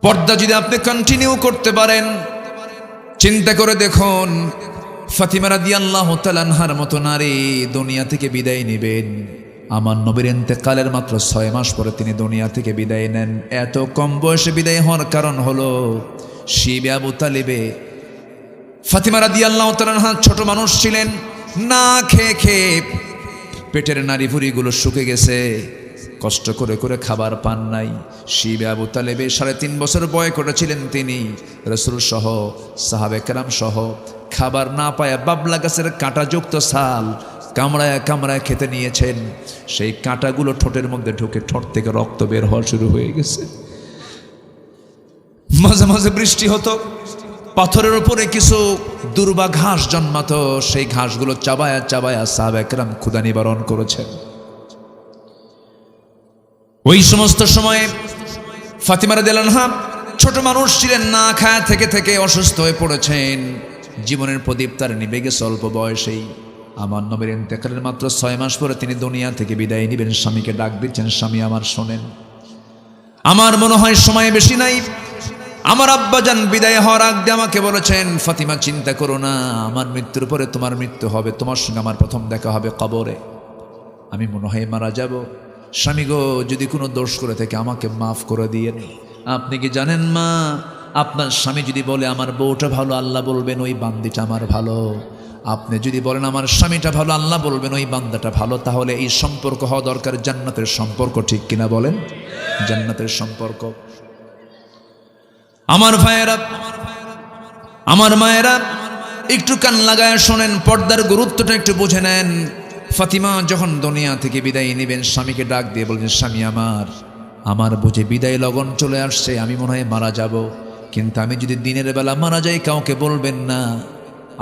পর্দা যদি আপনি কন্টিনিউ করতে পারেন, চিন্তা করে দেখুন ফাতিমা রাদিয়াল্লাহু তাআলা আনহার মতো নারী দুনিয়া থেকে বিদায় নেবেন। আমার নবীর ইন্তেকালের মাত্র 6 মাস পরে তিনি দুনিয়া থেকে বিদায় নেন। এত কম বয়সে বিদায় হওয়ার কারণ হলো শিবে আবু তালিবে। ফাতিমা রাদিয়াল্লাহু তাআলা আনহা ছোট মানুষ ছিলেন, না খেয়ে খেয়ে পেটের নাড়িভুড়িগুলো শুকে গেছে, কষ্ট করে করে খাবার পান নাই। শিবে আবু তালেবে 3.5 বছর বয়স করেছিলেন তিনি, রাসূল সহ সাহাবে কেরাম সহ খাবার না পায় বাবলা গাছের কাঁটাযুক্ত ছাল কামড়ায় কামড়ায় খেতে নিয়েছেন। সেই কাঁটাগুলো ঠোঁটের মধ্যে ঢুকে ঠোঁট থেকে রক্ত বের হওয়া শুরু হয়ে গেছে। মাঝে মাঝে বৃষ্টি হতো, পাথরের উপরে কিছু দুর্বা ঘাস জন্মাতো, সেই ঘাসগুলো চাবায়া চাবায়া সাহাবে কেরাম ক্ষুধা নিবারণ করেছেন। ওই সমস্ত সময়ে ফাতিমা রাদিয়াল্লাহু আনহা ছোট মানুষ ছিলেন, না খায়া থেকে থেকে অসুস্থ হয়ে পড়েছেন। জীবনের প্রদীপ তার নিভে গেছে অল্প বয়সেই। আমার নবীর ইন্তেকালের মাত্র 6 মাস পরে তিনি দুনিয়া থেকে বিদায় নেবেন। স্বামীকে ডাক দিচ্ছেন, স্বামী আমার শোনেন, আমার মনে হয় সময় বেশি নাই। আমার আব্বাজান বিদায় হওয়ার আগে আমাকে বলেছেন, ফাতিমা চিন্তা করো না, আমার মৃত্যুর পরে তোমার মৃত্যু হবে, তোমার সঙ্গে আমার প্রথম দেখা হবে কবরে। আমি মনে হয় মারা যাব। স্বামী গো, যদি কোনো দোষ করে থাকে আমাকে মাফ করে দিয়েন। আপনি কি জানেন মা, আপনার স্বামী যদি বলে আমার বউটা ভালো, আল্লাহ বলবেন ওই বান্দিটা আমার ভালো। আপনি যদি বলেন আমার স্বামীটা ভালো, আল্লাহ বলবেন ওই বান্দাটা ভালো। তাহলে এই সম্পর্ক হওয়া দরকার জান্নাতের সম্পর্ক, ঠিক কিনা বলেন? জান্নাতের সম্পর্ক। আমার ভাইয়েরা, আমার মায়েরা, একটু কান লাগায় শোনেন, পর্দার গুরুত্বটা একটু বুঝে নেন। ফাতিমা যখন দুনিয়া থেকে বিদায় নেবেন, স্বামীকে ডাক দিয়ে বলছেন, স্বামী আমার বুঝে বিদায় লগন চলে আসছে, আমি মনে হয় মারা যাব। কিন্তু আমি যদি দিনের বেলা মারা যাই কাউকে বলবেন না,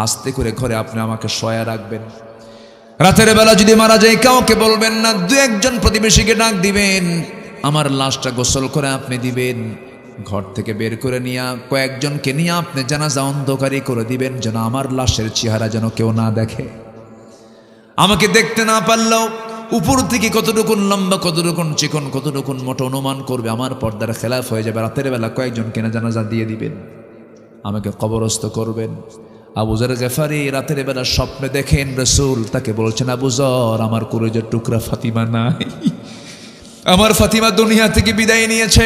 আস্তে করে ঘরে আপনি আমাকে শোয়া রাখবেন। রাতের বেলা যদি মারা যাই কাউকে বলবেন না, 2-1 প্রতিবেশীকে ডাক দিবেন, আমার লাশটা গোসল করে আপনি দিবেন। ঘর থেকে বের করে নিয়ে কয়েকজনকে নিয়ে আপনি জানাজা অন্ধকারী করে দিবেন, যেন আমার লাশের চেহারা যেন কেউ না দেখে। আমাকে দেখতে না পারলেও উপর থেকে কতটুকুন লম্বা, কতটুকুন চিকন, কতটুকুন মোটা অনুমান করবে, আমার পর্দার খেলাফ হয়ে যাবে। রাতের বেলা কয়েকজনকে না জানাজা দিয়ে দিবেন, আমাকে কবরস্থ করবেন। আবু যর গফারি রাতের বেলা স্বপ্নে দেখেন রাসূল তাকে বলছেন, আবু যর, আমার কলিজার টুকরা ফাতিমা নাই, আমার ফাতিমা দুনিয়া থেকে বিদায় নিয়েছে।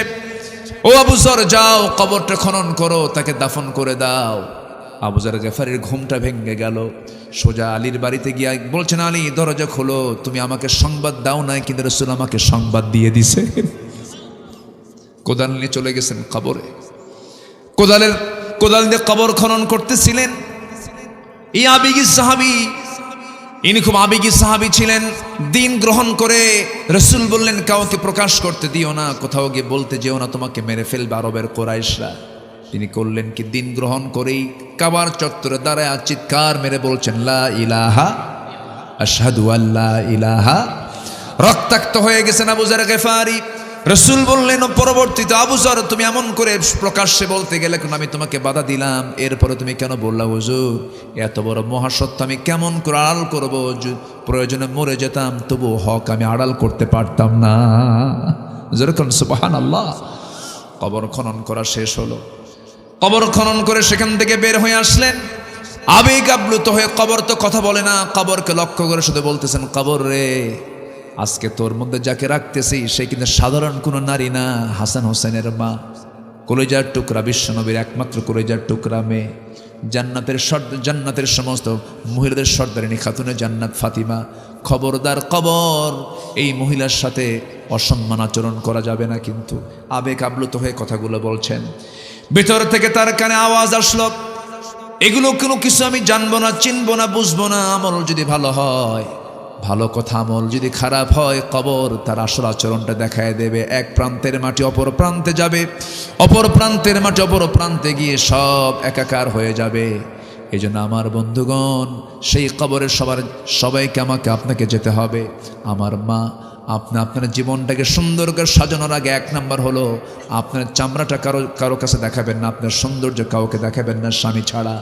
ও আবু যর, যাও কবরটা খনন করো, তাকে দাফন করে দাও। আবু যর গফারির ঘুমটা ভেঙে গেল। সোজা আলীর বাড়িতে গিয়ে বলছেন, আলী দরজা খোলো, তুমি আমাকে সংবাদ দাও নাই, কিন্তু রাসূল আমাকে সংবাদ দিয়ে দিছে। কোদাল নিয়ে চলে গেছেন কবরে। কোদাল দিয়ে কবর খনন করতেছিলেন। এই আবেগী সাহাবী, ইনি খুব আবেগী সাহাবী ছিলেন। দিন গ্রহণ করে রাসূল বললেন, কাউকে প্রকাশ করতে দিও না, কোথাও গিয়ে বলতে যেও না, তোমাকে মেরে ফেলবে আরবের কুরাইশরা। তিনি করলেন কি, দিন গ্রহণ করেই কাবার চত্বরে দাঁড়ায় চিৎকার মেরে বলছেন, লা ইলাহা আশহাদু আল্লা ইলাহা। রক্তাক্ত হয়ে গেছেন আবু যর গফারি। রাসূল বললেন পরবর্তীতে, আবু যর, তুমি এমন করে প্রকাশ্যে বলতে গেলে কেন? আমি তোমাকে বাধা দিলাম, এরপরে তুমি কেন বললা হুজুর? এত বড় মহাসত্য আমি কেমন করে আড়াল করবো? প্রয়োজনে মরে যেতাম, তবু হক আমি আড়াল করতে পারতাম না। যেরকম সুবহানাল্লাহ। কবর খনন করা শেষ হলো। কবর খনন করে সেখান থেকে বের হয়ে আসলেন। আবেগ আপ্লুত হয়ে, কবর তো কথা বলে না, কবরকে লক্ষ্য করে শুধু বলতেছেন, কবর রে, আজকে তোর মধ্যে যাকে রাখতেছি সে কিন্তু সাধারণ কোনো নারী না, হাসান হোসেনের মা, কলিজার টুকরা, বিশ্বনবীর একমাত্র কলিজার টুকরা মেয়ে, জান্নাতের সমস্ত মহিলাদের সর্দারিনী খাতুনে জান্নাত ফাতিমা। খবরদার, কবর, এই মহিলার সাথে অসম্মান আচরণ করা যাবে না। কিন্তু আবেগ আপ্লুত হয়ে কথাগুলো বলছেন। ভেতর থেকে তার কানে আওয়াজ আসলো, এগুলো কোনো কিছু আমি জানবো না, চিনবো না, বুঝবো না। আমল যদি ভালো হয় ভালো কথা, আমল যদি খারাপ হয় কবর তার আসল আচরণটা দেখায় দেবে। এক প্রান্তের মাটি অপর প্রান্তে যাবে, অপর প্রান্তের মাটি অপর প্রান্তে গিয়ে সব একাকার হয়ে যাবে। এই জন্য আমার বন্ধুগণ, সেই কবরের সবাইকে আমাকে আপনাকে যেতে হবে। আমার মা, আপনি আপনার জীবনটাকে সুন্দর করে সাজানোর আগে 1 নাম্বার হলো আপনার চামড়াটা কারো কাছে দেখাবেন না, আপনার সৌন্দর্য কাউকে দেখাবেন না স্বামী ছাড়া।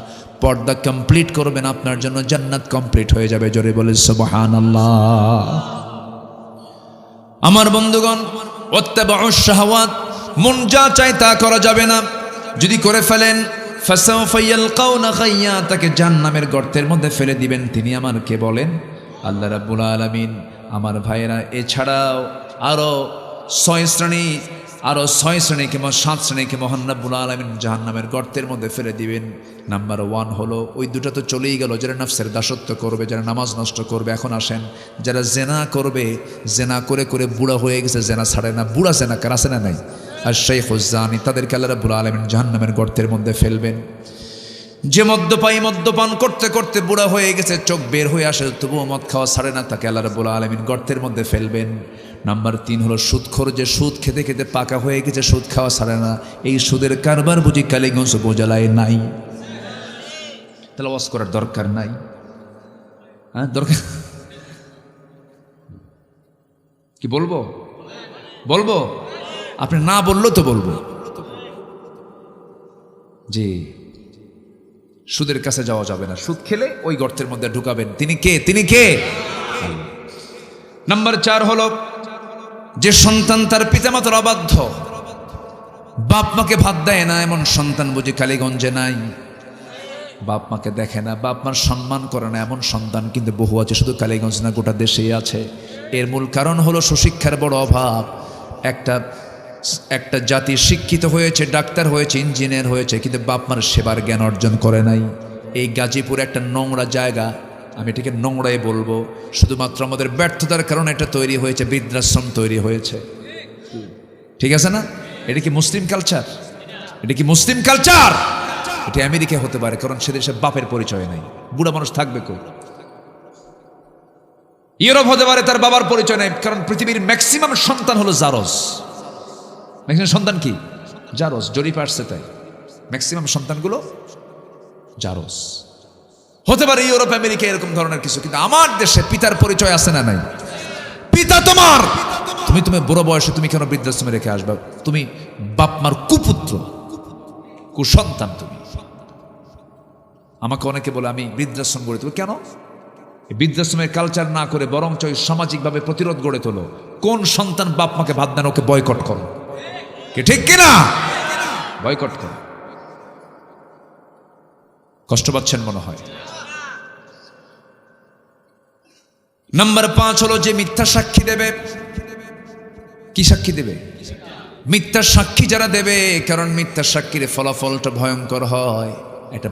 পর্দা কমপ্লিট করবেন, আপনার জন্য জান্নাত কমপ্লিট হয়ে যাবে। জোরে বলে সুবহানাল্লাহ। আমার বন্ধুগণ, ওয়াত্তাবাউশ শাহাওয়াত, মন যা চায় তা করা যাবে না। যদি করে ফেলেন ফাসাউফা ইয়ালকাউনা গাইয়্যা, তাকে জাহান্নামের গর্তের মধ্যে ফেলে দিবেন। তিনি আমার কে বলেন? আল্লাহ রাব্বুল আলামিন। আমার ভাইয়েরা, এছাড়াও আরো 6 শ্রেণী কিংবা 7 শ্রেণীকে মহান রাব্বুল আলামিন জাহান্নামের গর্তের মধ্যে ফেলে দিবেন। নাম্বার 1 হলো, ওই দুটা তো চলেই গেল, যারা নফসের দাসত্ব করবে, যারা নামাজ নষ্ট করবে। এখন আসেন, যারা জেনা করবে, জেনা করে করে বুড়া হয়ে গেছে, জেনা ছাড়ে না, বুড়া জেনাকার আছে না নাই? আর শাইখুজ জানি, তাদেরকে আল্লাহ রাব্বুল আলামিন জাহান্নামের গর্তের মধ্যে ফেলবেন। যে মদ্যপান করতে করতে বুড়া হয়ে গেছে, চোখ বের হয়ে আসে, তবুও মদ খাওয়া ছাড়ে না, তাকে আল্লাহ রাব্বুল আলামিন গর্তের মধ্যে ফেলবেন। নাম্বার 3 হলো সুদখোর, যে সুদ খেতে খেতে পাকা হয়ে গেছে, সুদ খাওয়া ছাড়ে না। এই সুদের কারবার বুঝি কালীগঞ্জ উপজেলায় নাই? তাহলে ওয়াজ করার দরকার নাই? হ্যাঁ, দরকার কি? বলবো? আপনি না বললেও তো বলবো। জি, সুদের কাছে যাওয়া যাবে না। সুদ খেলে ওই গর্তের মধ্যে ঢুকাবেন। তিনি কে? নাম্বার 4 হলো, যে সন্তান তার পিতামাতার অবাধ্য, বাপ মাকে ভাত দেয় না, এমন সন্তান বুঝি কালীগঞ্জে নাই? বাপ মাকে দেখে না, বাপ মার সম্মান করে না, এমন সন্তান কিন্তু বহু আছে, শুধু কালীগঞ্জ না, গোটা দেশেই আছে। এর মূল কারণ হলো সুশিক্ষার বড় অভাব। একটা জাতি শিক্ষিত হয়েছে, ডাক্তার হয়েছে, ইঞ্জিনিয়ার হয়েছে, কিন্তু বাপ মার সেবার জ্ঞান অর্জন করে নাই। এই গাজীপুর একটা নোংরা জায়গা, আমি এটাকে নোংরাই বলবো। শুধুমাত্র আমাদের ব্যর্থতার কারণে এটা তৈরি হয়েছে, বৃদ্ধাশ্রম তৈরি হয়েছে। ঠিক আছে না? এটা কি মুসলিম কালচার? এটা আমেরিকা হতে পারে, কারণ সে দেশে বাপের পরিচয় নাই, বুড়া মানুষ থাকবে কই? ইউরোপ হতে পারে, তার বাবার পরিচয় নাই, কারণ পৃথিবীর ম্যাক্সিমাম সন্তান হলো জারজ। ম্যাক্সিমাম সন্তান কি? জারজ। জরিপ আসছে তাই, ম্যাক্সিমাম সন্তানগুলো জারজ। হতে পারে ইউরোপ আমেরিকা এরকম ধরনের কিছু, কিন্তু আমার দেশে পিতার পরিচয় আছে না নাই? পিতা তোমার, তুমি বুড়ো বয়সে তুমি কেন বৃদ্ধাশ্রমে রেখে আসবা? তুমি বাপ মার কুপুত্র, কুসন্তান তুমি। আমাকে অনেকে বলে আমি বৃদ্ধাশ্রম গড়ে তুলব। কেন? বৃদ্ধাশ্রমের কালচার না করে বরঞ্চ সামাজিকভাবে প্রতিরোধ গড়ে তোলো। কোন সন্তান বাপ মাকে ভাত দেন, ওকে বয়কট করো। কি ঠিক কিনা? বয়কট করো। কষ্ট পাচ্ছেন মনে হয়। নাম্বার 5 হলো, যে মিথ্যা সাক্ষী দেবে। কি সাক্ষী দেবে? মিথ্যা সাক্ষী যারা দেবে, কারণ মিথ্যা সাক্ষীর ফলাফলটা ভয়ঙ্কর হয়। একটা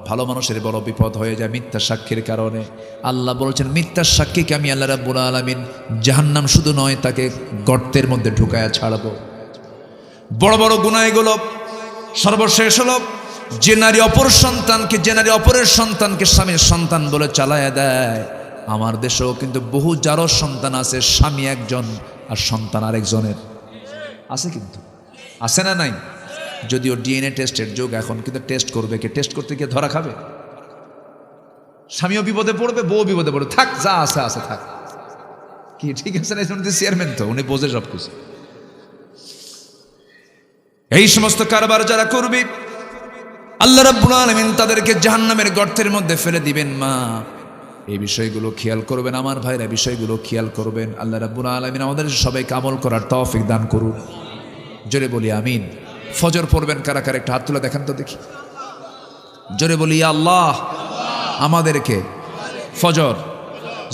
ভালো মানুষের বড় বিপদ হয়ে যায় মিথ্যা সাক্ষীর কারণে। আল্লাহ বলছেন, মিথ্যা সাক্ষীকে আমি আল্লাহ রাব্বুল আলামিন জাহান্নাম শুধু নয়, তাকে গর্তের মধ্যে ঢুকায়া ছাড়বো। বড় বড় গুনাহ এগুলো। সর্বশেষ হলো, যে নারী অপরের সন্তানকে স্বামীর সন্তান বলে চালায়া দেয়। আমার দেশেও কিন্তু বহু জারজ সন্তান আছে, স্বামী একজন আর সন্তান আরেকজনের আছে। কিন্তু আছে না নাই? যদিও ডিএনএ টেস্টের যুগ এখন, কিন্তু টেস্ট করবে কে? টেস্ট করতে গিয়ে ধরা খাবে। স্বামীও বিপদে পড়বে, বউ বিপদে পড়বে। থাক, যা আছে থাক। কি ঠিক আছে না? চেয়ারম্যান তো, উনি বোঝে সব কিছু। এই সমস্ত কারবার যারা করবে, আল্লাহ রাব্বুল আলামিন তাদেরকে জাহান্নামের গর্তের মধ্যে ফেলে দিবেন। মা, এই বিষয়গুলো খেয়াল করবেন। আমার ভাইরা, বিষয়গুলো খেয়াল করবেন। আল্লাহ রাব্বুল আলামিন আমাদের সবাইকে আমল করার তৌফিক দান করুন। জোরে বলি আমিন। ফজর পড়বেন কারা কারা? একটা হাত তুলে দেখান তো দেখি। জোরে বলি, ইয়া আল্লাহ, আমাদেরকে ফজর,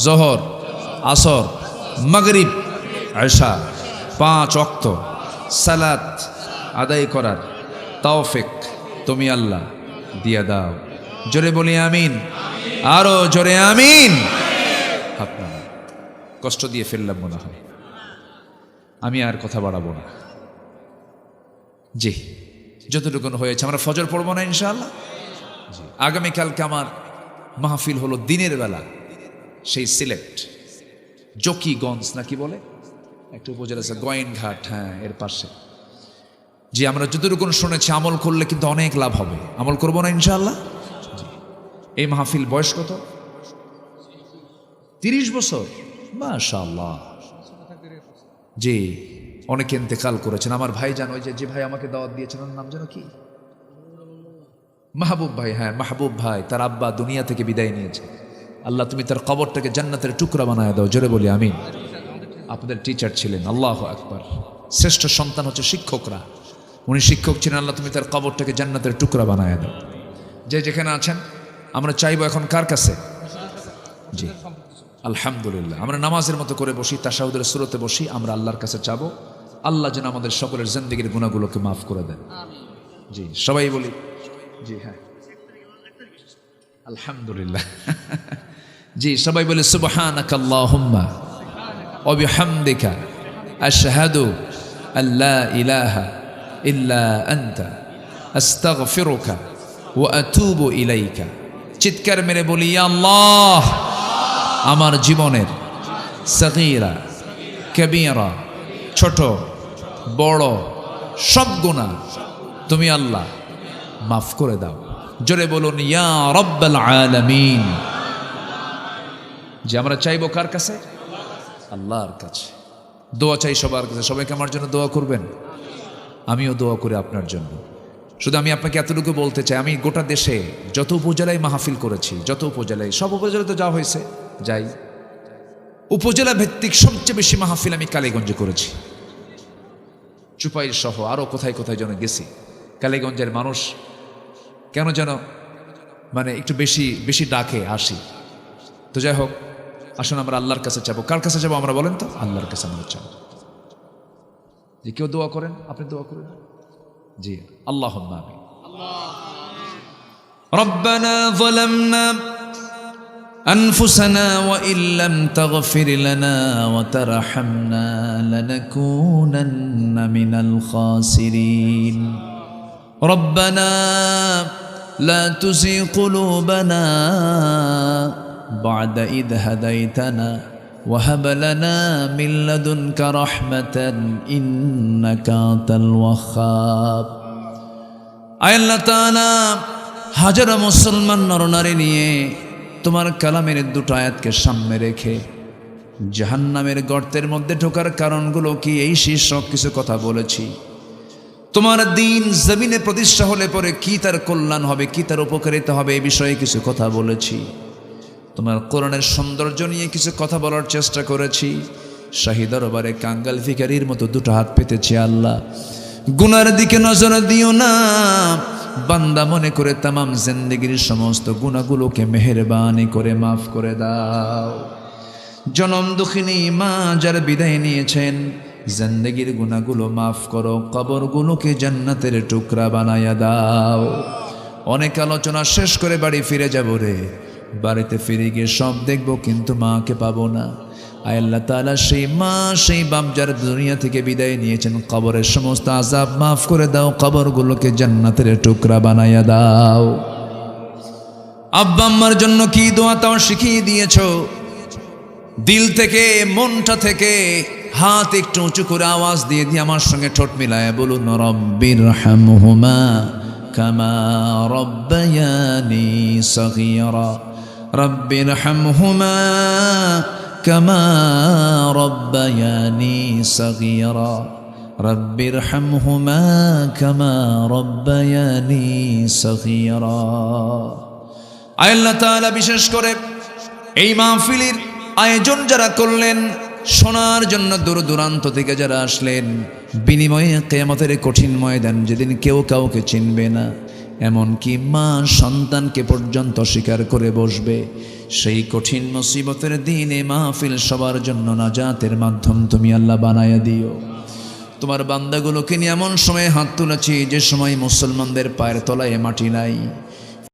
জোহর, আসর, মাগরিব, এশা 5 ওয়াক্ত সালাত আদায় করার তৌফিক তুমি আল্লাহ দিয়া দাও। জোরে বলি আমিন। আরো জোরে আমিন। আপনার কষ্ট দিয়ে ফেললাম মনে হয়, আমি আর কথা বাড়াবো না। জি, যতটুকুন হয়েছে আমরা ফজর পড়বো না ইনশাআল্লাহ। আগামীকালকে আমার মাহফিল হলো দিনের বেলা, সেই সিলেট জকিগঞ্জ নাকি বলে একটা উপজেলা আছে, গোয়েনঘাট, হ্যাঁ, এর পাশে। জি, আমরা যতটুকুন শুনেছি, আমল করলে কিন্তু অনেক লাভ হবে। আমল করবো না ইনশাআল্লাহ। এই মাহফিল বয়স কত? 30 বছর। মাশাআল্লাহ। জি, অনেকে ইন্তেকাল করেছেন। আমার ভাই জানো, ওই যে ভাই আমাকে দাওয়াত দিয়েছেন, ওর নাম যেন কি, মাহবুব ভাই। হ্যাঁ, মাহবুব ভাই, তার আব্বা দুনিয়া থেকে বিদায় নিয়েছে। আল্লাহ তুমি তার কবরটাকে জান্নাতের টুকরা বানায় দাও, জোরে বলি আমিন। আপনাদের টিচার ছিলেন, আল্লাহু আকবার। শ্রেষ্ঠ সন্তান হচ্ছে শিক্ষকরা, উনি শিক্ষক ছিলেন। আল্লাহ তুমি তার কবরটাকে জান্নাতের টুকরা বানায় দাও। যে যেখানে আছেন আমরা চাইবো এখন কার কাছে? জি, আলহামদুলিল্লাহ। আমরা নামাজের মতো করে বসি, তাশাহুদের সূরতে বসি, আমরা আল্লাহর কাছে চাবো আল্লাহ যেন আমাদের সকলের জিন্দেগীর গুনাহগুলোকে মাফ করে দেন। জি, সবাই বলি জি। হ্যাঁ, আলহামদুলিল্লাহ। জি, সবাই বলে সুবহানাকাল্লাহুম্মা ওয়া বিহামদিকা আশহাদু আল্লা ইলাহা ইল্লা আনতা আস্তাগফিরুকা ওয়া আতুবু ইলাইকা। চিৎকার মেরে বলি, ইয়া আল্লাহ, আমার জীবনের সগীরা কবীরা, ছোট বড় সব গুনাহ তুমি আল্লাহ মাফ করে দাও। জোরে বলুন, ইয়া রাব্বাল আলামিন। যে আমরা চাইবো কার কাছে? আল্লাহর কাছে। দোয়া চাই সবার কাছে। সবাইকে আমার জন্য দোয়া করবেন, আমিও দোয়া করি আপনার জন্য। শুধু আমি আপনাকে এতটুকু বলতে চাই, আমি গোটা দেশে যত উপজেলায় মাহফিল করেছি, যত উপজেলায়, সব উপজেলায় তো যাওয়া হয়েছে, যাই। উপজেলা ভিত্তিক সবচেয়ে বেশি মাহফিল আমি কালীগঞ্জে করেছি, চুপাইল সহ আরো কোথায় কোথায় যেন গেছি। কালীগঞ্জের মানুষ কেন যেন মানে একটু বেশি বেশি ডাকে, আসি। তো যাই হোক, আসুন আমরা আল্লাহর কাছে চাবো। কার কাছে যাবো আমরা বলেন তো? আল্লাহর কাছে আমরা চাবো। যে কেউ দোয়া করেন, আপনি দোয়া করেন। জি, আল্লাহুম্মা আমিন। রব্বানা যালামনা আনফুসানা ওয়া ইল্লাম তাগফির লানা ওয়া তারহামনা লানাকুনান্না মিনাল খাসিরিন। রব্বানা লা তুযিগ কুলুবানা বা'দা ইদ হাদাইতানা ওয়া হাব লানা মিন লাদুনকা রাহমাতান ইন্নাকা আনতাল ওয়াহ্হাব। আয় আল্লাহ তাআলা, হাজারো মুসলমান নরনারী নিয়ে তোমার কালামের দুটো আয়াতকে সামনে রেখে জাহান্নামের গর্তের মধ্যে ঢোকার কারণগুলো কি, এই শীর্ষক কিছু কথা বলেছি। তোমার দিন জমিনে প্রতিষ্ঠা হলে পরে কি তার কল্যাণ হবে, কি তার উপকারিতা হবে, এই বিষয়ে কিছু কথা বলেছি। তোমার কোরআনের সৌন্দর্য নিয়ে কিছু কথা বলার চেষ্টা করেছি। শাহী দরবারে কাঙ্গাল ভিখারির মতো দুটো হাত পেতেছি। আল্লাহ, গুনার দিকে নজর দিও না, বান্দা মনে করে তামাম জিন্দেগীর সমস্ত গুনাহগুলোকে মেহেরবানি করে মাফ করে দাও। জনম দুঃখিনী মা যারা বিদায় নিয়েছেন, জিন্দেগীর গুনাহগুলো মাফ করো, কবরগুলোকে জান্নাতের টুকরা বানায়া দাও। অনেক আলোচনা শেষ করে বাড়ি ফিরে যাব রে, বাড়িতে ফিরে গিয়ে সব দেখবো কিন্তু মাকে পাবো না। আয় আল্লাহ তাআলা, সেই মা সেই বাপ যারা দুনিয়া থেকে বিদায় নিয়েছেন, কবরের সমস্ত আযাব মাফ করে দাও, কবরগুলোকে জান্নাতের টুকরা বানায়া দাও। আব্বা আম্মার জন্য কি দোয়া তাও শিখিয়ে দিয়েছো। দিল থেকে, মনটা থেকে হাত একটু উঁচু করে আওয়াজ দিয়ে দিয়ে আমার সঙ্গে ঠোঁট মিলায় বলুন, রব্বিরহামহুমা কামা রব্বায়ানি সগীরা। রব্বিরহামহুমা কামা রব্বায়ানি সগীরা। রব্বিরহামহুমা কামা রব্বায়ানি সগীরা। আয় আল্লাহ তাআলা, বিশেষ করে এই মাহফিলের আয়োজন যারা করলেন, শোনার জন্য দূর দূরান্ত থেকে যারা আসলেন, বিনিময়ে কিয়ামতের কঠিন ময়দান যেদিন কেউ কাউকে চিনবে না, এমনকি মা সন্তানকে পর্যন্ত স্বীকার করে বসবে, সেই কঠিন মুসিবতের দিনে মাহফিল সবার জন্য নাজাতের মাধ্যম তুমি আল্লাহ বানায়া দিও। তোমার বান্দাগুলোকে নিয়ে এমন সময় হাত তুলেছি যে সময় মুসলমানদের পায়ের তলায় মাটি নাই,